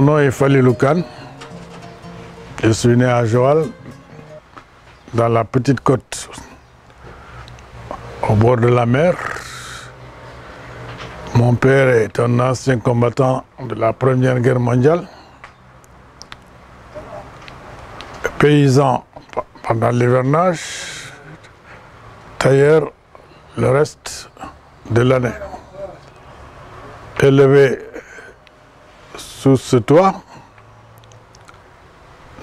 Mon nom est Falilou Kane. Je suis né à Joal, dans la petite côte, au bord de la mer. Mon père est un ancien combattant de la Première Guerre mondiale, paysan pendant l'hivernage, tailleur le reste de l'année. Élevé sous ce toit,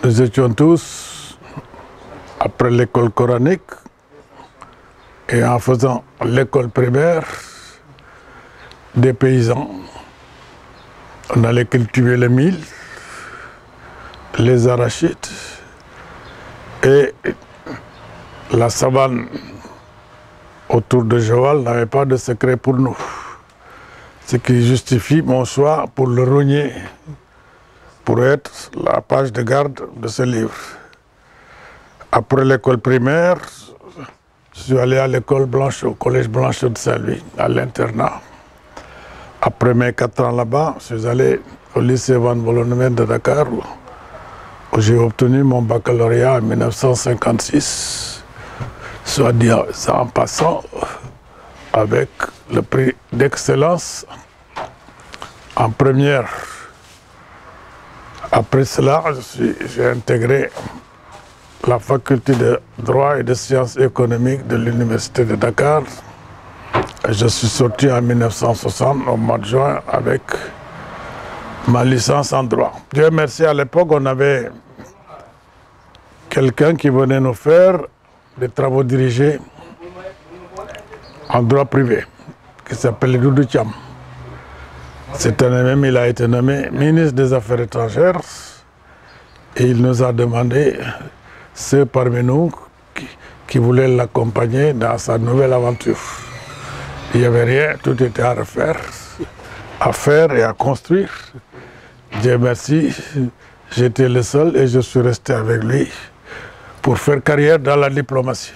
nous étions tous, après l'école coranique et en faisant l'école primaire, des paysans. On allait cultiver le mil, les arachides et la savane autour de Joal n'avait pas de secret pour nous. Ce qui justifie mon choix pour le rogner, pour être la page de garde de ce livre. Après l'école primaire, je suis allé à l'école Blanchot, au collège Blanchot de Saint-Louis, à l'internat. Après mes 4 ans là-bas, je suis allé au lycée Van Vollenhoven de Dakar, où j'ai obtenu mon baccalauréat en 1956, soit dit en passant, avec le prix d'excellence en première. Après cela, j'ai intégré la faculté de droit et de sciences économiques de l'université de Dakar. Je suis sorti en 1960, au mois de juin, avec ma licence en droit. Dieu merci, à l'époque, on avait quelqu'un qui venait nous faire des travaux dirigés en droit privé, qui s'appelle Doudou Thiam. Cette année même, il a été nommé ministre des Affaires étrangères et il nous a demandé, ceux parmi nous qui voulaient l'accompagner dans sa nouvelle aventure. Il n'y avait rien, tout était à refaire, à faire et à construire. Dieu merci, j'étais le seul et je suis resté avec lui pour faire carrière dans la diplomatie.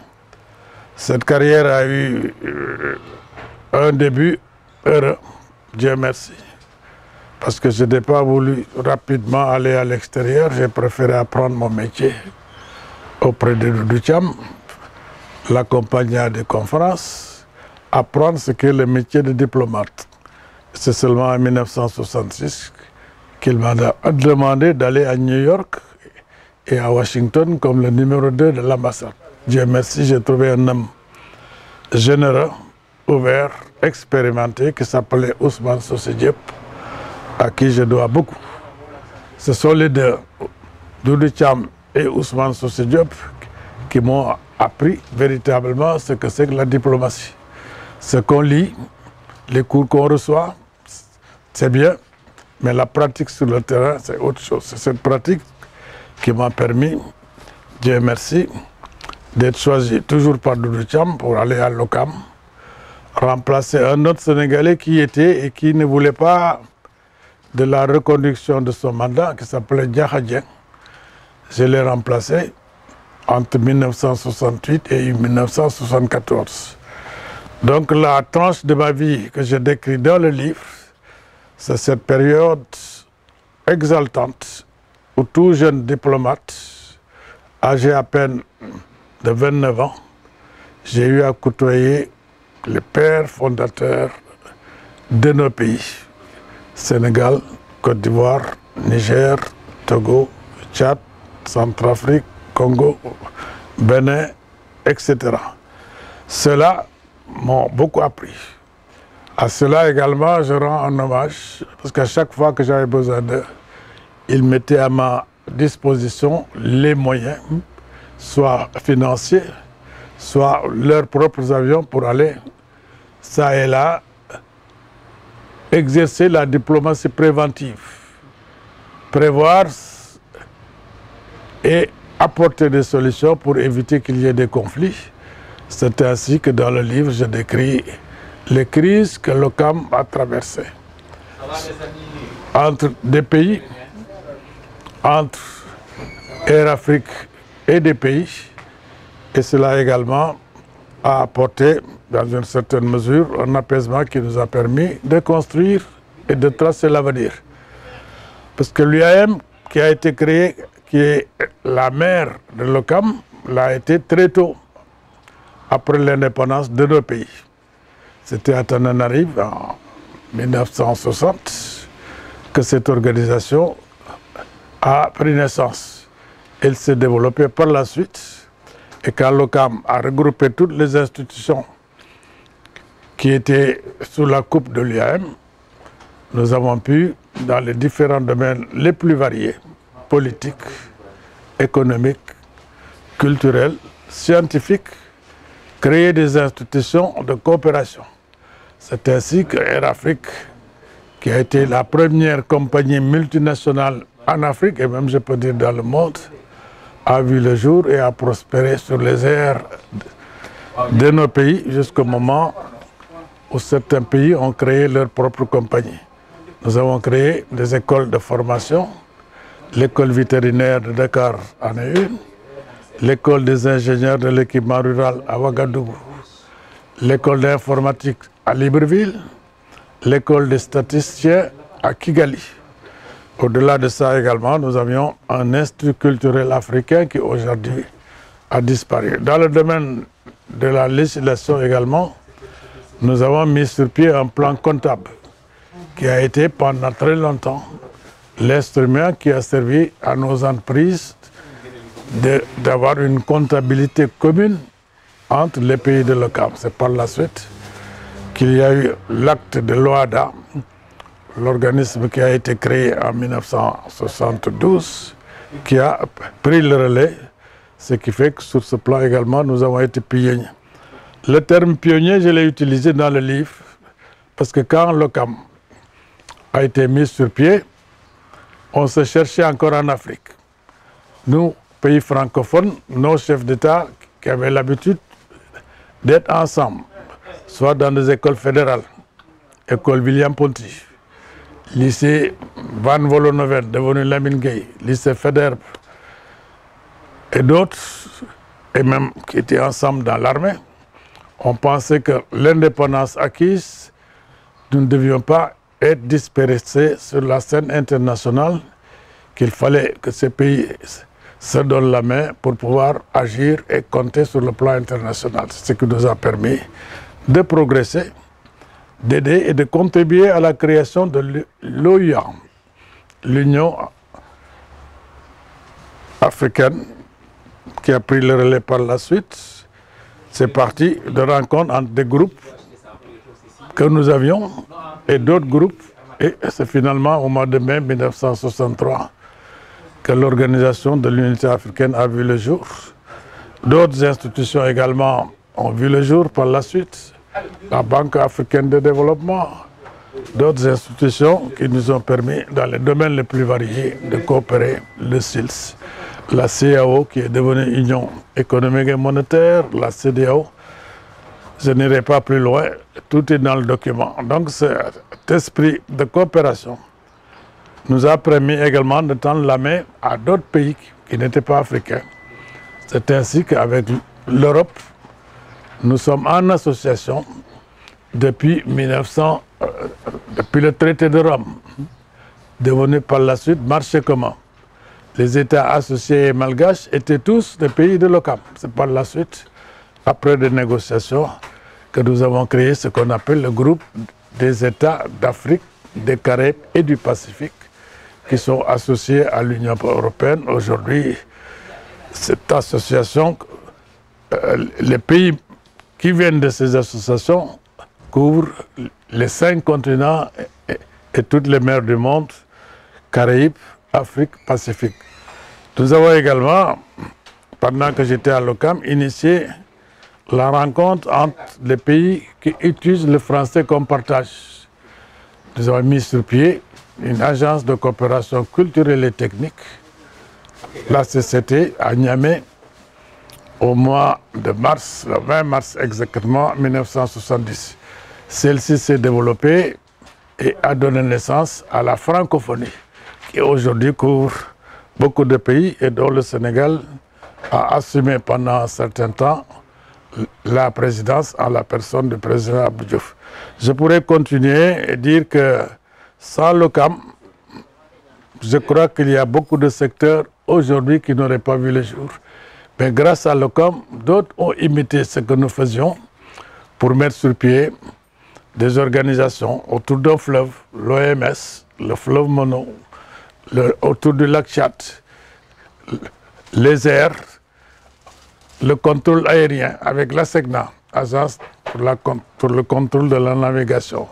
Cette carrière a eu un début heureux, Dieu merci. Parce que je n'ai pas voulu rapidement aller à l'extérieur, j'ai préféré apprendre mon métier auprès de Doudou Thiam, l'accompagner à des conférences, apprendre ce qu'est le métier de diplomate. C'est seulement en 1966 qu'il m'a demandé d'aller à New York et à Washington comme le numéro 2 de l'ambassade. Dieu merci, j'ai trouvé un homme généreux, ouvert, expérimenté, qui s'appelait Ousmane Socé Diop, à qui je dois beaucoup. Ce sont les deux, Doudou Thiam et Ousmane Socé Diop, qui m'ont appris véritablement ce que c'est que la diplomatie. Ce qu'on lit, les cours qu'on reçoit, c'est bien, mais la pratique sur le terrain, c'est autre chose. C'est cette pratique qui m'a permis, Dieu merci, d'être choisi toujours par Doudou Thiam pour aller à l'OCAM, remplacer un autre Sénégalais qui était et qui ne voulait pas de la reconduction de son mandat, qui s'appelait Diakha Dieng. Je l'ai remplacé entre 1968 et 1974. Donc la tranche de ma vie que je décris dans le livre, c'est cette période exaltante où tout jeune diplomate, âgé à peine de 29 ans, j'ai eu à côtoyer les pères fondateurs de nos pays. Sénégal, Côte d'Ivoire, Niger, Togo, Tchad, Centrafrique, Congo, Bénin, etc. Cela m'ont beaucoup appris. À cela également, je rends un hommage, parce qu'à chaque fois que j'avais besoin d'eux, ils mettaient à ma disposition les moyens, soit financiers, soit leurs propres avions pour aller, ça et là, exercer la diplomatie préventive, prévoir et apporter des solutions pour éviter qu'il y ait des conflits. C'est ainsi que dans le livre, je décris les crises que l'OCAM a traversées. Entre des pays, entre Air Afrique et des pays, et cela également a apporté, dans une certaine mesure, un apaisement qui nous a permis de construire et de tracer l'avenir. Parce que l'UAM qui a été créée, qui est la mère de l'OCAM, l'a été très tôt, après l'indépendance de nos pays. C'était à Tananarive en 1960 que cette organisation a pris naissance. Elle s'est développée par la suite et quand l'OCAM a regroupé toutes les institutions qui étaient sous la coupe de l'UAM, nous avons pu, dans les différents domaines les plus variés, politiques, économiques, culturels, scientifiques, créer des institutions de coopération. C'est ainsi que Air Afrique, qui a été la première compagnie multinationale en Afrique, et même je peux dire dans le monde, a vu le jour et a prospéré sur les airs de nos pays jusqu'au moment où certains pays ont créé leur propre compagnie. Nous avons créé des écoles de formation, l'école vétérinaire de Dakar en est une, l'école des ingénieurs de l'équipement rural à Ouagadougou, l'école d'informatique à Libreville, l'école des statisticiens à Kigali. Au-delà de ça également, nous avions un institut culturel africain qui aujourd'hui a disparu. Dans le domaine de la législation également, nous avons mis sur pied un plan comptable qui a été pendant très longtemps l'instrument qui a servi à nos entreprises d'avoir une comptabilité commune entre les pays de l'OCAM. C'est par la suite qu'il y a eu l'acte de l'OADA, l'organisme qui a été créé en 1972, qui a pris le relais, ce qui fait que sur ce plan également, nous avons été pionniers. Le terme pionnier, je l'ai utilisé dans le livre, parce que quand l'OCAM a été mis sur pied, on se cherchait encore en Afrique. Nous, pays francophones, nos chefs d'État qui avaient l'habitude d'être ensemble, soit dans des écoles fédérales, école William Ponty, lycée Van Vollenhoven, devenu Lamine Gueye, lycée Faidherbe, et d'autres, et même qui étaient ensemble dans l'armée, on pensait que l'indépendance acquise, nous ne devions pas être dispersés sur la scène internationale, qu'il fallait que ces pays se donnent la main pour pouvoir agir et compter sur le plan international. C'est ce qui nous a permis de progresser, d'aider et de contribuer à la création de l'OUA, l'Union africaine, qui a pris le relais par la suite. C'est parti de rencontres entre des groupes que nous avions et d'autres groupes. Et c'est finalement au mois de mai 1963 que l'organisation de l'unité africaine a vu le jour. D'autres institutions également ont vu le jour par la suite. La Banque africaine de développement, d'autres institutions qui nous ont permis, dans les domaines les plus variés, de coopérer, le SILS, la CEDEAO qui est devenue Union économique et monétaire, la CEDEAO. Je n'irai pas plus loin, tout est dans le document. Donc cet esprit de coopération nous a permis également de tendre la main à d'autres pays qui n'étaient pas africains. C'est ainsi qu'avec l'Europe, nous sommes en association depuis depuis le traité de Rome, devenu par la suite marché commun. Les États associés malgaches étaient tous des pays de l'OCAM. C'est par la suite, après des négociations, que nous avons créé ce qu'on appelle le groupe des États d'Afrique, des Caraïbes et du Pacifique, qui sont associés à l'Union européenne. Aujourd'hui, cette association, les pays qui viennent de ces associations couvrent les 5 continents et toutes les mers du monde, Caraïbes, Afrique, Pacifique. Nous avons également, pendant que j'étais à l'OCAM, initié la rencontre entre les pays qui utilisent le français comme partage. Nous avons mis sur pied une agence de coopération culturelle et technique, la CCT, à Niamey, au mois de mars, le 20 mars exactement, 1970. Celle-ci s'est développée et a donné naissance à la francophonie, qui aujourd'hui couvre beaucoup de pays et dont le Sénégal a assumé pendant un certain temps la présidence en la personne du président Abdou Diouf. Je pourrais continuer et dire que sans l'OCAM, je crois qu'il y a beaucoup de secteurs aujourd'hui qui n'auraient pas vu le jour. Mais grâce à l'OCOM, d'autres ont imité ce que nous faisions pour mettre sur pied des organisations autour d'un fleuve, l'OMS, le fleuve Mono, autour du lac Tchad, les airs, le contrôle aérien avec la SECNA, Agence pour le contrôle de la navigation,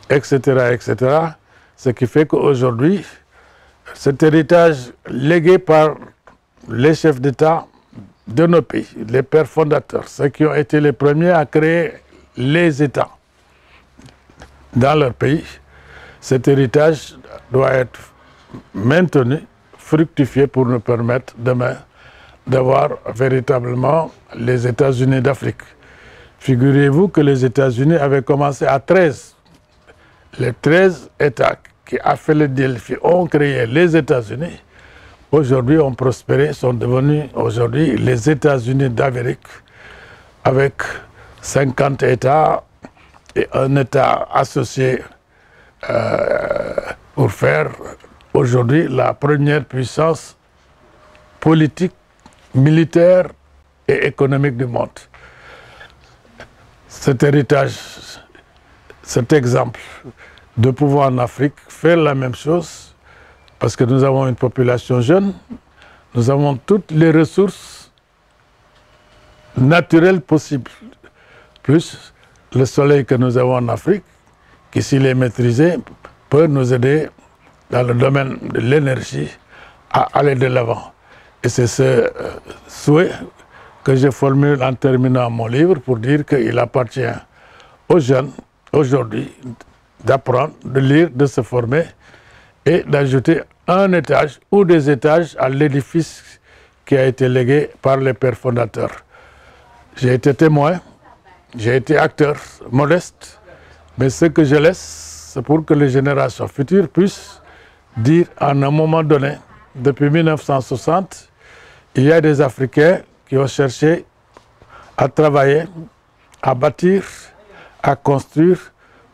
etc., etc. Ce qui fait qu'aujourd'hui, cet héritage légué par les chefs d'État de nos pays, les pères fondateurs, ceux qui ont été les premiers à créer les États dans leur pays, cet héritage doit être maintenu, fructifié pour nous permettre demain d'avoir véritablement les États-Unis d'Afrique. Figurez-vous que les États-Unis avaient commencé à 13. Les 13 États qui, à Philadelphie, ont créé les États-Unis, aujourd'hui ont prospéré, sont devenus aujourd'hui les États-Unis d'Amérique, avec 50 États et un État associé pour faire aujourd'hui la première puissance politique, militaire et économique du monde. Cet héritage, cet exemple de pouvoir en Afrique, faire la même chose, parce que nous avons une population jeune, nous avons toutes les ressources naturelles possibles, plus le soleil que nous avons en Afrique, qui s'il est maîtrisé, peut nous aider dans le domaine de l'énergie à aller de l'avant. Et c'est ce souhait que je formule en terminant mon livre pour dire qu'il appartient aux jeunes aujourd'hui d'apprendre, de lire, de se former et d'ajouter un étage ou des étages à l'édifice qui a été légué par les pères fondateurs. J'ai été témoin, j'ai été acteur modeste, mais ce que je laisse, c'est pour que les générations futures puissent dire à un moment donné, depuis 1960, il y a des Africains qui ont cherché à travailler, à bâtir, à construire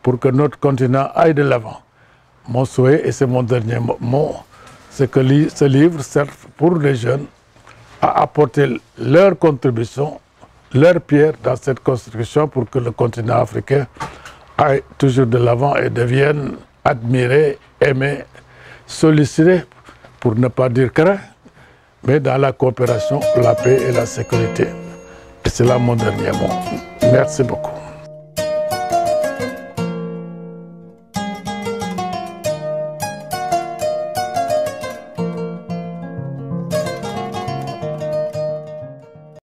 pour que notre continent aille de l'avant. Mon souhait, et c'est mon dernier mot, c'est que ce livre serve pour les jeunes à apporter leur contribution, leur pierre dans cette construction pour que le continent africain aille toujours de l'avant et devienne admiré, aimé, sollicité, pour ne pas dire craint, mais dans la coopération, la paix et la sécurité. Et c'est là mon dernier mot. Merci beaucoup.